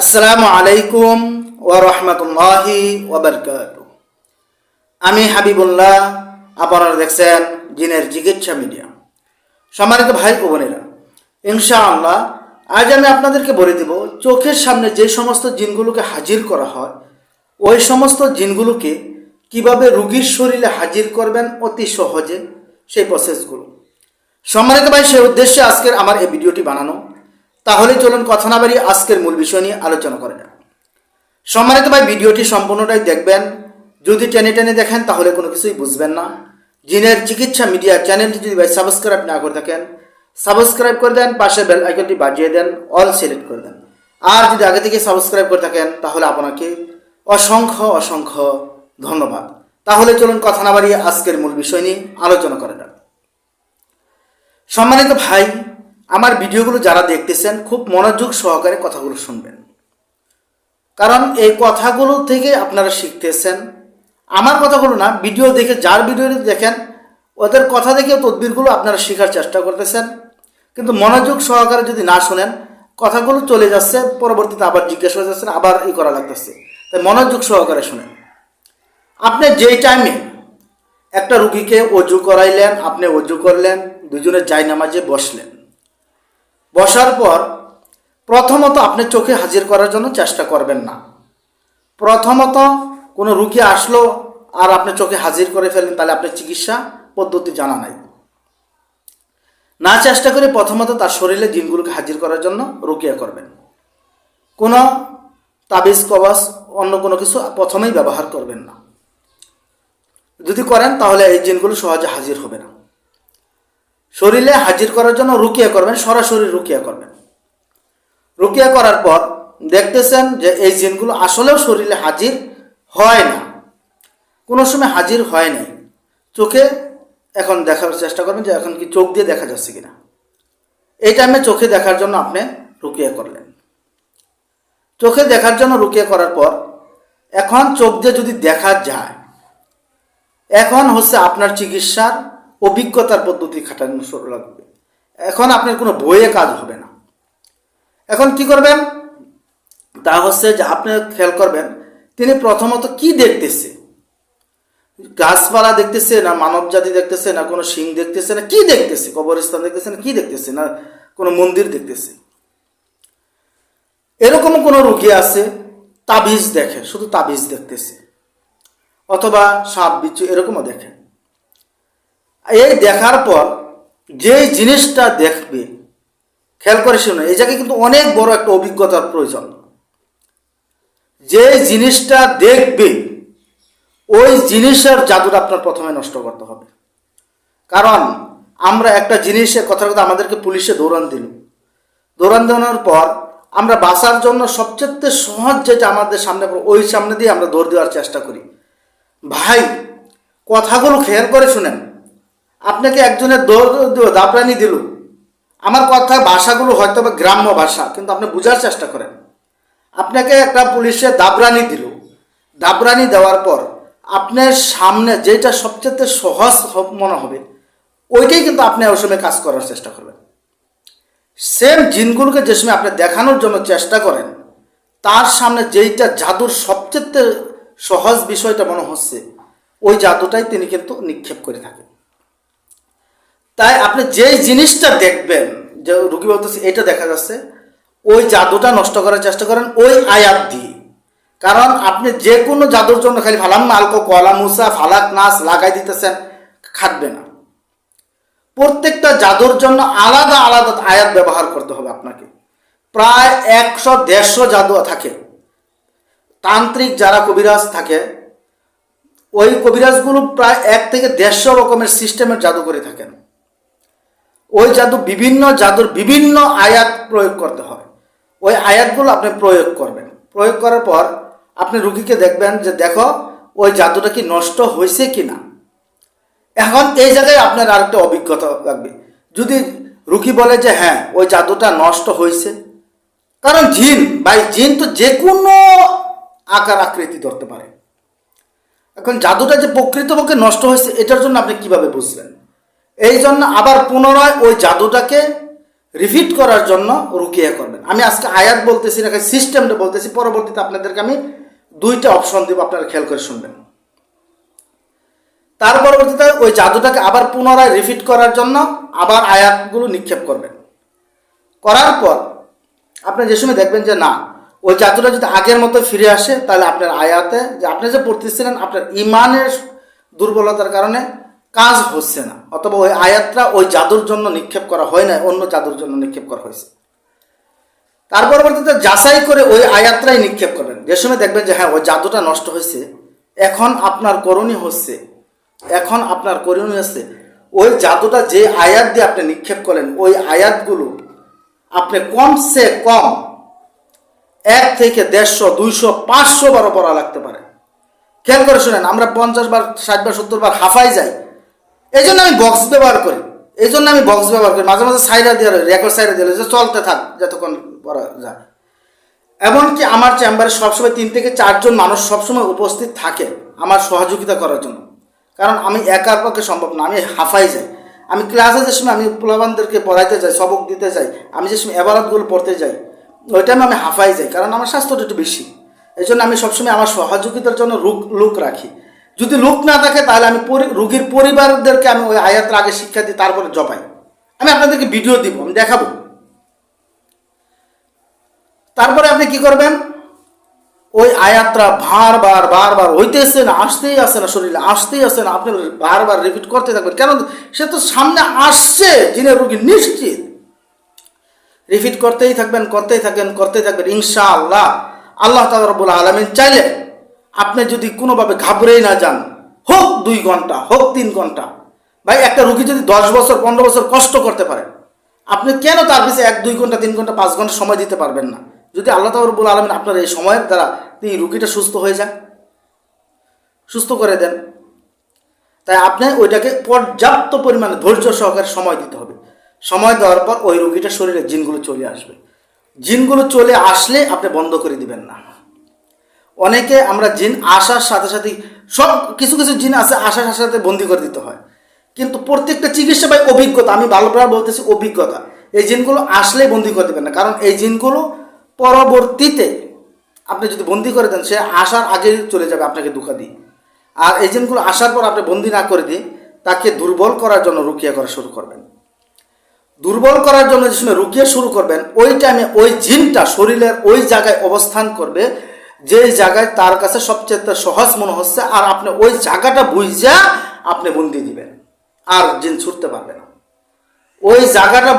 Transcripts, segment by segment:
আসসালামু আলাইকুম ওয়া রাহমাতুল্লাহি ওয়া বারাকাতুহু। আমি হাবিবুল্লাহ, আপনারা দেখছেন জিনের চিকিৎসা মিডিয়া। সম্মানিত ভাই ও বোনেরা, ইনশাআল্লাহ আজ আমি আপনাদেরকে বলে দেব চোখের সামনে যে সমস্ত জিনগুলোকে হাজির করা হয় ওই সমস্ত জিনগুলোকে কিভাবে রোগীর শরীরে হাজির করবেন অতি সহজে, সেই প্রসেসগুলো। সম্মানিত ভাই, সেই উদ্দেশ্যে আজকের আমার এই ভিডিওটি বানানো। তাহলে চলুন কথা না বাড়িয়ে আজকের মূল বিষয় নিয়ে আলোচনা করা যাক। সম্মানিত ভাই, ভিডিওটি সম্পূর্ণটাই দেখবেন। যদি টেনে টেনে দেখেন তাহলে কোনো কিছুই বুঝবেন না। জিনের চিকিৎসা মিডিয়া চ্যানেলটি যদি ভাই সাবস্ক্রাইব না করে থাকেন, সাবস্ক্রাইব করে দেন, পাশে বেল আইকনটি বাজিয়ে দেন, অল সিলেক্ট করে দেন। আর যদি আগে থেকে সাবস্ক্রাইব করে থাকেন তাহলে আপনাকে অসংখ্য অসংখ্য ধন্যবাদ। তাহলে চলুন কথা না বাড়িয়ে আজকের মূল বিষয় নিয়ে আলোচনা করা যাক। সম্মানিত ভাই, আমার ভিডিওগুলো যারা দেখতেছেন খুব মনোযোগ সহকারে কথাগুলো শুনবেন, কারণ এই কথাগুলো থেকে আপনারা শিখতেছেন। আমার কথাগুলো না, ভিডিও দেখে যার ভিডিও দেখেন ওদের কথা দেখে তদবিরগুলো আপনারা শেখার চেষ্টা করতেছেন, কিন্তু মনোযোগ সহকারে যদি না শোনেন কথাগুলো চলে যাচ্ছে, পরবর্তীতে আবার জিজ্ঞাসা হয়ে যাচ্ছে, আবার করা লাগতেছে। তাই মনোযোগ সহকারে শুনেন। আপনি যেই টাইমে একটা রুগীকে অজু করাইলেন, আপনি অজু করলেন, দুজনের জায়নামাজে বসলেন, বসার পর প্রথমত আপনি চোখে হাজির করার জন্য চেষ্টা করবেন না। প্রথমত কোনো রুগী আসলো আর আপনি চোখে হাজির করে ফেলেন, তাহলে আপনার চিকিৎসা পদ্ধতি জানা নাই। না চেষ্টা করে প্রথমত তার শরীরে জিনগুলোকে হাজির করার জন্য রুকিয়া করবেন। কোনো তাবিজ কবচ অন্য কোনো কিছু প্রথমেই ব্যবহার করবেন না। যদি করেন তাহলে এই জিনগুলো সহজে হাজির হবে না। শরীরে হাজির করার জন্য রুকিয়া করবেন, সরাসরি রুকিয়া করবেন। রুকিয়া করার পর দেখতেছেন যে এই জিনগুলো আসলেও শরীরে হাজির হয় না, কোনো সময় হাজির হয় নাই, চোখে এখন দেখার চেষ্টা করবেন যে এখন কি চোখ দিয়ে দেখা যাচ্ছে কিনা। এই টাইমে চোখে দেখার জন্য আপনি রুকিয়া করলেন। চোখে দেখার জন্য রুকিয়া করার পর এখন চোখ দিয়ে যদি দেখা যায়, এখন হচ্ছে আপনার চিকিৎসার অভিজ্ঞতার পদ্ধতি খাটানো শুরু লাগবে। এখন আপনার কোনো বইয়ে কাজ হবে না। এখন কি করবেন, তা হচ্ছে যে আপনি খেয়াল করবেন তিনি প্রথমত কি দেখতেছে, গাছপালা দেখতেছে না মানব জাতি দেখতেছে না কোনো সিং দেখতেছে না কি দেখতেছে, কবরস্থান দেখতেছে না কি দেখতেছে, না কোনো মন্দির দেখতেছে। এরকম কোনো রুগী আছে তাবিজ দেখে, শুধু তাবিজ দেখতেছে, অথবা সাপ বিচ্ছু এরকমও দেখে। এই দেখার পর যে জিনিসটা দেখবে, খেয়াল করে শুনে, এই জায়গায় কিন্তু অনেক বড় একটা অভিজ্ঞতার প্রয়োজন। যে জিনিসটা দেখবে ওই জিনিসের জাদুটা আপনার প্রথমে নষ্ট করতে হবে। কারণ আমরা একটা জিনিসের কথা আমাদেরকে পুলিশে দৌড়ান দিল, দৌড়ান দেওয়ানোর পর আমরা বাঁচার জন্য সবচেয়ে সহজ যেটা আমাদের সামনে, ওই সামনে দিয়ে আমরা দৌড় দেওয়ার চেষ্টা করি। ভাই, কথাগুলো খেয়াল করে শুনেন। আপনাকে একজনের দৌড় দাবরানি দিল, আমার কথা ভাষাগুলো হয়তো বা গ্রাম্য ভাষা, কিন্তু আপনি বোঝার চেষ্টা করেন। আপনাকে একটা পুলিশে দাবরানি দিল, দাবরানি দেওয়ার পর আপনার সামনে যেটা সবচেয়ে সহজ মনে হবে ওইটাই কিন্তু আপনি ওই সময় কাজ করার চেষ্টা করবেন। সেম জিনগুলোকে যে সময় আপনি দেখানোর জন্য চেষ্টা করেন, তার সামনে যেইটা জাদুর সবচেয়ে সহজ বিষয়টা মনে হচ্ছে ওই জাদুটাই তিনি কিন্তু নিক্ষেপ করে থাকেন। তাই আপনি যেই জিনিসটা দেখবেন, যে রুগী বলতেছে এটা দেখা যাচ্ছে, ওই জাদুটা নষ্ট করার চেষ্টা করেন ওই আয়াত দিয়ে। কারণ আপনি যে কোনো জাদুর জন্য খালি ফালাম আলকো কলা মুসা ফালাক নাস লাগাই দিতেছেন, খাটবে না। প্রত্যেকটা জাদুর জন্য আলাদা আলাদা আয়াত ব্যবহার করতে হবে আপনাকে। প্রায় 100-150 জাদু থাকে। তান্ত্রিক যারা কবিরাজ থাকে, ওই কবিরাজগুলো প্রায় 1 থেকে 150 রকমের সিস্টেমের জাদু করে থাকেন। ওই বিভিন্ন জাদুর বিভিন্ন আয়াত প্রয়োগ করতে হয়। ওই আয়াতগুলো আপনি প্রয়োগ করবেন। প্রয়োগ করার পর আপনি রুগীকে দেখবেন যে দেখো ওই জাদুটা কি নষ্ট হয়েছে কি না। এখন এই জায়গায় আপনার আরেকটা অভিজ্ঞতা লাগবে। যদি রুগী বলে যে হ্যাঁ ওই জাদুটা নষ্ট হয়েছে, কারণ জিন ভাই, জিন তো যে কোনো আকার আকৃতি ধরতে পারে। এখন জাদুটা যে প্রকৃতপক্ষে নষ্ট হয়েছে এটার জন্য আপনি কিভাবে বুঝবেন? এই জন্য আবার পুনরায় ওই জাদুটাকে রিপিট করার জন্য রুকিয়া করবেন। আমি আজকে আয়াত বলতেছি না, সিস্টেমটা বলতেছি, পরবর্তীতে আপনাদেরকে আমি 2টা অপশন দেব, আপনারা খেয়াল করে শুনবেন। তার পরবর্তীতে ওই জাদুটাকে আবার পুনরায় রিপিট করার জন্য আবার আয়াতগুলো নিক্ষেপ করবেন। করার পর আপনি যে সময় দেখবেন যে না ওই জাদুটা যদি আগের মতো ফিরে আসে, তাহলে আপনার আয়াতে যে আপনি যে পড়তেছিলেন আপনার ইমানের দুর্বলতার কারণে কাজ হচ্ছে না, অথবা ওই আয়াতটা ওই জাদুর জন্য নিক্ষেপ করা হয় না, অন্য জাদুর জন্য নিক্ষেপ করা হয়েছে। তার পরবর্তীতে যাচাই করে ওই আয়াতটাই নিক্ষেপ করবেন। যে সময় দেখবেন যে হ্যাঁ ওই জাদুটা নষ্ট হয়েছে, এখন আপনার করণীয় হচ্ছে ওই জাদুটা যে আয়াত দিয়ে আপনি নিক্ষেপ করলেন ওই আয়াতগুলো আপনি কমসে কম 1 থেকে 150, 200, 500 বারও পড়া লাগতে পারে। খেয়াল করে শুনেন, আমরা 50 বার, 60 বার, 70 বার হাফাই যাই। এই জন্য আমি বক্স ব্যবহার করি, মাঝে মাঝে সাইডা দিয়ে রেকর্ড সাইডা দিয়ে যে চলতে থাক যতক্ষণ পড়া যায়। এমনকি আমার চেম্বারে সবসময় 3 থেকে 4 জন মানুষ সবসময় উপস্থিত থাকে আমার সহযোগিতা করার জন্য, কারণ আমি একার পক্ষে সম্ভব না, আমি হাফাই যাই। আমি ক্লাসে যে সময় আমি পোলাবানদেরকে পড়াইতে যাই, সবক দিতে যাই, আমি যে সময় এবারতগুলো পড়তে যাই, ওই টাইমে আমি হাফাই যাই, কারণ আমার স্বাস্থ্যটা একটু বেশি। এই জন্য আমি সবসময় আমার সহযোগিতার জন্য লোক রাখি। যদি লোক না থাকে তাহলে আমি রুগীর পরিবারদেরকে আমি ওই আয়াতের আগে শিক্ষা দিই, তারপরে জপাই। আমি আপনাদেরকে ভিডিও দিব, আমি দেখাবো। তারপরে আপনি কি করবেন, ওই আয়াতটা বারবার হইতেছে না, আসতেই আসে না, শরীরে আসতেই আসে না, আপনি বারবার রিপিট করতে থাকবেন। কেন? সে তো সামনে আসছে, জিনের রোগী নিশ্চিত। রিপিট করতেই থাকবেন ইনশাআল্লাহ। আল্লাহ তাআলা রাব্বুল আলামিন চাইলে আপনি যদি কোনোভাবে ঘাবড়েই না যান, হোক 2 ঘন্টা, হোক 3 ঘন্টা, ভাই একটা রুগী যদি 10 বছর 15 বছর কষ্ট করতে পারে, আপনি কেন তার পিছনে 1-2 ঘন্টা 3 ঘন্টা 5 ঘন্টা সময় দিতে পারবেন না? যদি আল্লাহ তাআলা রাব্বুল আলামিন আপনার এই সময়ের দ্বারা এই রুগীটা সুস্থ হয়ে যায়, সুস্থ করে দেন, তাই আপনি ওইটাকে পর্যাপ্ত পরিমাণে ধৈর্য সহকারে সময় দিতে হবে। সময় দেওয়ার পর ওই রুগীটার শরীরে জিনগুলো চলে আসবে। জিনগুলো চলে আসলে আপনি বন্ধ করে দিবেন না। অনেকে আমরা জিন আসার সাথে সাথে সব কিছু জিন আছে আসার সাথে সাথে বন্দি করে দিতে হয়, কিন্তু প্রত্যেকটা চিকিৎসা ভাই অভিজ্ঞতা, আমি ভালোভাবে বলতেছি অভিজ্ঞতা। এই জিনগুলো আসলেই বন্দি করে দেবেন না, কারণ এই জিনগুলো পরবর্তীতে আপনি যদি বন্দি করে দেন, সে আসার আগেই চলে যাবে আপনাকে ধোঁকা দিয়ে। আর এই জিনগুলো আসার পর আপনি বন্দি না করে দিয়ে তাকে দুর্বল করার জন্য রুকিয়া করা শুরু করবেন। দুর্বল করার জন্য যে সময় রুকিয়া শুরু করবেন, ওই টাইমে ওই জিনটা শরীরের ওই জায়গায় অবস্থান করবে যে জায়গায় তার কাছে সবচেয়ে সহজ মনে হচ্ছে, আর আপনি ওই জায়গাটা বুঝা আপনি বন্দি দিবেন, আর জিন ছুটতে পারবে না। ওই জায়গাটা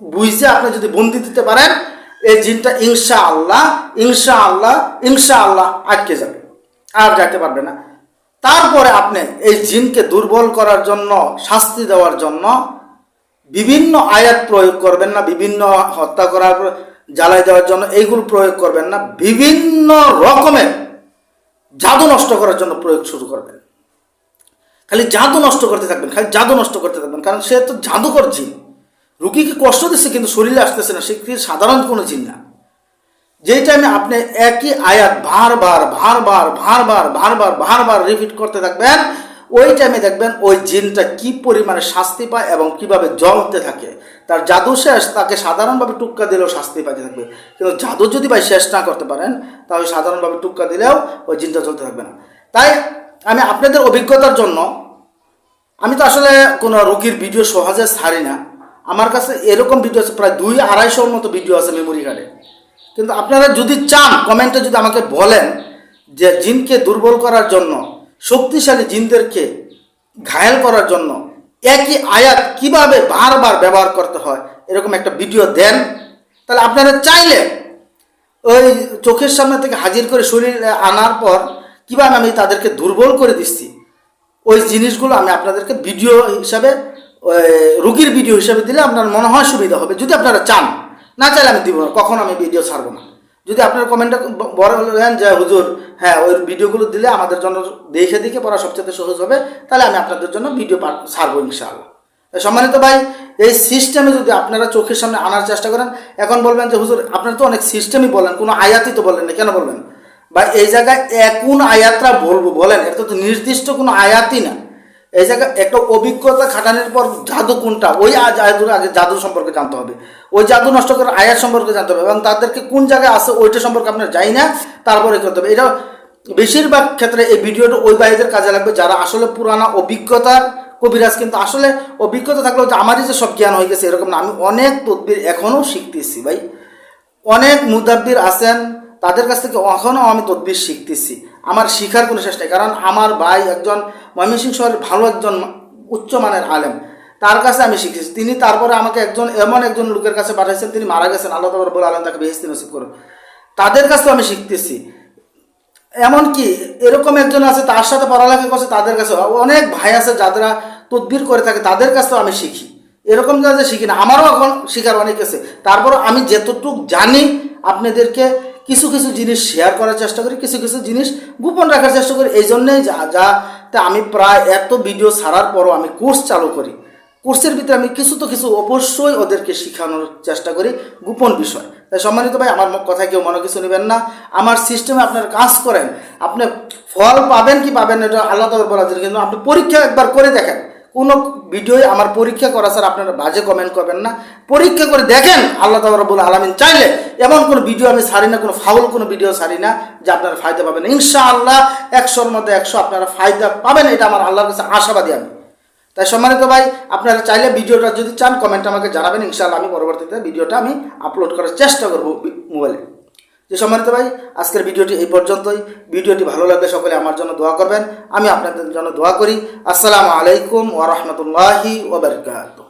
বুঝে আপনি যদি বন্দি দিতে পারেন, এই জিনটা ইনশাআল্লাহ আটকে যাবে, আর যাইতে পারবে না। তারপরে আপনি এই জিনকে দুর্বল করার জন্য, শাস্তি দেওয়ার জন্য বিভিন্ন আয়াত প্রয়োগ করবেন না, বিভিন্ন হত্যা করার জ্বালাই দেওয়ার জন্য এইগুলো প্রয়োগ করবেন না, বিভিন্ন রকমের জাদু নষ্ট করার জন্য প্রয়োগ শুরু করবেন। খালি জাদু নষ্ট করতে থাকবেন, কারণ সে তো জাদুকর জিন। রুগীকে কষ্ট দিচ্ছে কিন্তু শরীরে আসতেছে না, সে সাধারণ কোনো জিন না। যেই টাইমে আপনি একই আয়াত বারবার রিপিট করতে থাকবেন, ওই টাইমে দেখবেন ওই জিনটা কি পরিমাণে শাস্তি পায় এবং কিভাবে জ্বলতে থাকে। তার জাদু শেষ, তাকে সাধারণভাবে টুক্কা দিলেও শাস্তি পাইতে থাকবে, কিন্তু জাদু যদি ভাই শেষ না করতে পারেন, তাহলে সাধারণভাবে টুক্কা দিলেও ওই জিনটা জ্বলতে থাকবে না। তাই আমি আপনাদের অভিজ্ঞতার জন্য, আমি তো আসলে কোনো রোগীর ভিডিও সহজে ছাড়ি না, আমার কাছে এরকম ভিডিও আছে প্রায় 200-250 মতো ভিডিও আছে মেমোরি কার্ডে। কিন্তু আপনারা যদি চান, কমেন্টে যদি আমাকে বলেন যে জিনকে দুর্বল করার জন্য, শক্তিশালী জিনদেরকে ঘায়েল করার জন্য একই আয়াত কিভাবে বারবার ব্যবহার করতে হয়, এরকম একটা ভিডিও দেন, তাহলে আপনারা চাইলে ওই চোখের সামনে থেকে হাজির করে শরীরে আনার পর কিভাবে আমি তাদেরকে দুর্বল করে দিচ্ছি, ওই জিনিসগুলো আমি আপনাদেরকে ভিডিও হিসাবে, রুগীর ভিডিও হিসাবে দিলে আপনার মনে হয় সুবিধা হবে। যদি আপনারা চান, না চাইলে আমি দিব না, কখন আমি ভিডিও ছাড়বো না। যদি আপনার কমেন্টে বলেন যে হুজুর হ্যাঁ ওই ভিডিওগুলো দিলে আমাদের জন্য দেখে পড়া সবচেয়ে সহজ হবে, তাহলে আমি আপনাদের জন্য ভিডিও ছাড়বো ইনশাআল্লাহ। সম্মানিত ভাই, এই সিস্টেমে যদি আপনারা চোখের সামনে আনার চেষ্টা করেন, এখন বলবেন যে হুজুর আপনারা তো অনেক সিস্টেমই বলেন, কোনো আয়াতই তো বলেন না, কেন বলবেন? বা এই জায়গায় কোন আয়াতটা বলবো বলেন, এটা তো নির্দিষ্ট কোনো আয়াতই না। এই জায়গায় একটা অভিজ্ঞতা খাটানোর পর জাদু কোনটা, ওই জাদুর আগে জাদু সম্পর্কে জানতে হবে, ওই জাদু নষ্ট করার আয়াত সম্পর্কে জানতে হবে, এবং তাদেরকে কোন জায়গায় আছে ওইটা সম্পর্কে আপনার জানি না, তারপরে করতে হবে। এটা বেশিরভাগ ক্ষেত্রে এই ভিডিওটা ওই ভাইদের কাজে লাগবে যারা আসলে পুরানা অভিজ্ঞতার কবিরাজ, কিন্তু আসলে অভিজ্ঞতা থাকলেও যে আমারই যে সব জ্ঞান হয়ে গেছে এরকম না। আমি অনেক তদবির এখনও শিখতেছি ভাই, অনেক মুদাব্বির আছেন তাদের কাছ থেকে এখনও আমি তদবির শিখতেছি, আমার শিখার কোনো শেষ নেই। কারণ আমার ভাই একজন ময়মনসিংহ শহরের ভালো একজন উচ্চমানের আলেম, তার কাছে আমি শিখেছি। তিনি তারপরে আমাকে এমন একজন লোকের কাছে পাঠাইছেন, তিনি মারা গেছেন, আল্লাহ তাআলা রব্বুল আলামিন তাকে বেহেশত নসিব করুন। তাদের কাছেও আমি শিখতেছি। এমনকি এরকম একজন আছে তার সাথে পড়ালেখা করছে, তাদের কাছে অনেক ভাই আছে যারা তদবির করে থাকে, তাদের কাছেও আমি শিখি। এরকম না যে শিখি না, আমারও এখন শিখার অনেক আছে। তারপরও আমি যতটুকু জানি আপনাদেরকে কিছু কিছু জিনিস শেয়ার করার চেষ্টা করি, কিছু কিছু জিনিস গোপন রাখার চেষ্টা করি। এই জন্যেই যাতে আমি প্রায় এত ভিডিও ছাড়ার পরও আমি কোর্স চালু করি। কোর্সের ভিতরে আমি কিছু অবশ্যই ওদেরকে শেখানোর চেষ্টা করি গোপন বিষয়। তাই সম্মানিত ভাই, আমার কথা কেউ মনে কিছু নেবেন না। আমার সিস্টেমে আপনার কাজ করেন, আপনি ফল পাবেন কি পাবেন এটা আল্লাহ তাআলা বলা যায়, কিন্তু আপনি পরীক্ষা একবার করে দেখেন। কোনো ভিডিওই আমার পরীক্ষা করা স্যার আপনারা বাজে কমেন্ট করবেন না, পরীক্ষা করে দেখেন। আল্লাহ তাআলা রব্বুল আলামিন চাইলে এমন কোনো ভিডিও আমি ছাড়ি না, কোনো ফাউল কোনো ভিডিও ছাড়ি না যে আপনারা ফায়দা পাবেন। ইনশাআল্লাহ 100-র মধ্যে 100 আপনারা ফায়দা পাবেন, এটা আমার আল্লাহর কাছে আশাবাদী আমি। তাই সম্মানিত ভাই, আপনারা চাইলে ভিডিওটা যদি চান কমেন্ট আমাকে জানাবেন, ইনশাআল্লাহ আমি পরবর্তীতে ভিডিওটা আমি আপলোড করার চেষ্টা করব মোবাইলে। যে সম্মানিত ভাই, আজকের ভিডিওটি এই পর্যন্তই। ভিডিওটি ভালো লাগলে সকলে আমার জন্য দোয়া করবেন, আমি আপনাদের জন্য দোয়া করি। আসসালামু আলাইকুম ওয়া রাহমাতুল্লাহি ওয়া বারাকাতুহু।